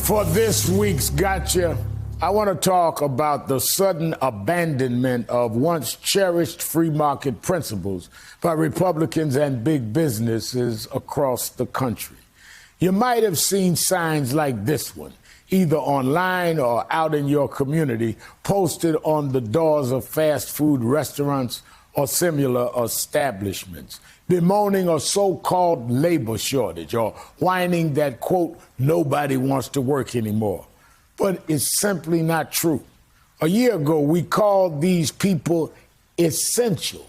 For this week's Gotcha, I want to talk about the sudden abandonment of once cherished free market principles by Republicans and big businesses across the country. You might have seen signs like this one, either online or out in your community, posted on the doors of fast food restaurants or similar establishments, bemoaning a so-called labor shortage or whining that, quote, nobody wants to work anymore. But it's simply not true. A year ago, we called these people essential.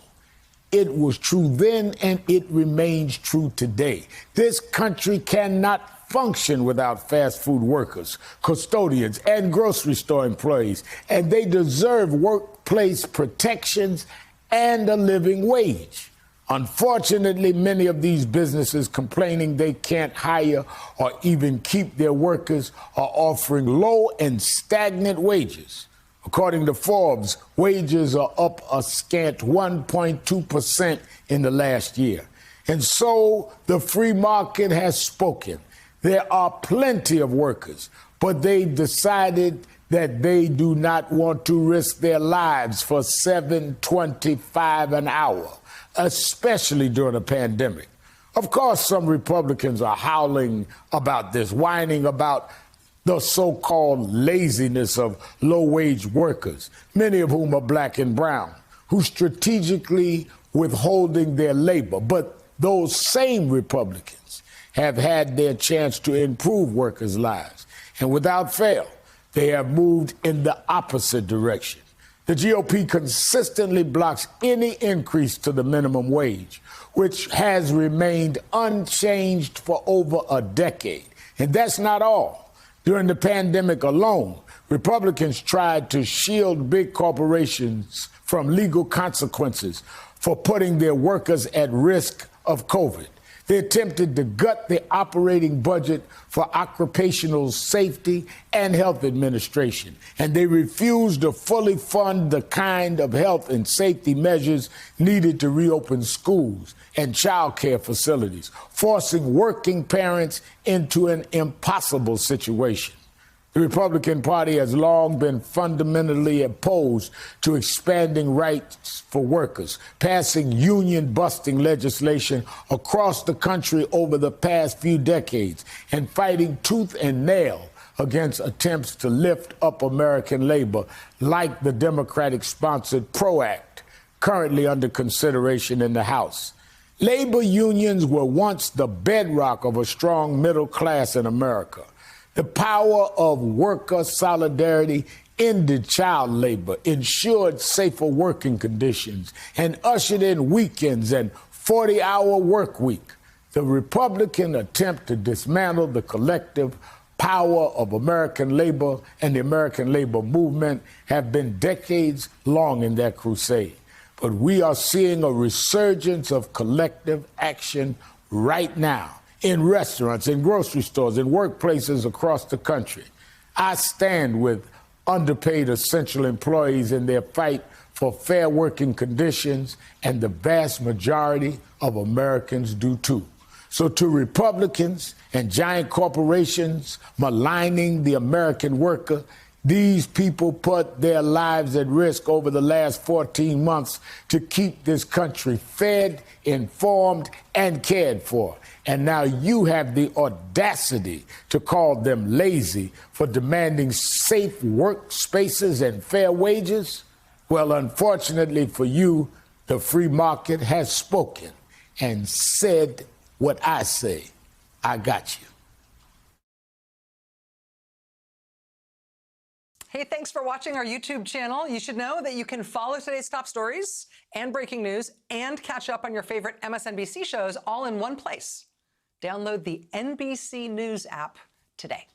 It was true then, and it remains true today. This country cannot function without fast food workers, custodians, and grocery store employees, and they deserve workplace protections and a living wage. Unfortunately, many of these businesses complaining they can't hire or even keep their workers are offering low and stagnant wages. According to Forbes, wages are up a scant 1.2% in the last year. And so the free market has spoken. There are plenty of workers, but they've decided that they do not want to risk their lives for $7.25 an hour, especially during a pandemic. Of course, some Republicans are howling about this, whining about the so-called laziness of low-wage workers, many of whom are black and brown, who strategically withholding their labor. But those same Republicans have had their chance to improve workers' lives, and without fail, they have moved in the opposite direction. The GOP consistently blocks any increase to the minimum wage, which has remained unchanged for over a decade. And that's not all. During the pandemic alone, Republicans tried to shield big corporations from legal consequences for putting their workers at risk of COVID. They attempted to gut the operating budget for occupational safety and health administration, and they refused to fully fund the kind of health and safety measures needed to reopen schools and child care facilities, forcing working parents into an impossible situation. The Republican Party has long been fundamentally opposed to expanding rights for workers, passing union-busting legislation across the country over the past few decades, and fighting tooth and nail against attempts to lift up American labor, like the Democratic-sponsored PRO Act, currently under consideration in the House. Labor unions were once the bedrock of a strong middle class in America. The power of worker solidarity ended child labor, ensured safer working conditions, and ushered in weekends and 40-hour work week. The Republican attempt to dismantle the collective power of American labor and the American labor movement have been decades long in that crusade. But we are seeing a resurgence of collective action right now, in restaurants, in grocery stores, in workplaces across the country. I stand with underpaid essential employees in their fight for fair working conditions, and the vast majority of Americans do too. So to Republicans and giant corporations maligning the American worker, these people put their lives at risk over the last 14 months to keep this country fed, informed, and cared for. And now you have the audacity to call them lazy for demanding safe workspaces and fair wages? Well, unfortunately for you, the free market has spoken and said what I say. I got you. Hey, thanks for watching our YouTube channel. You should know that you can follow today's top stories and breaking news and catch up on your favorite MSNBC shows all in one place. Download the NBC News app today.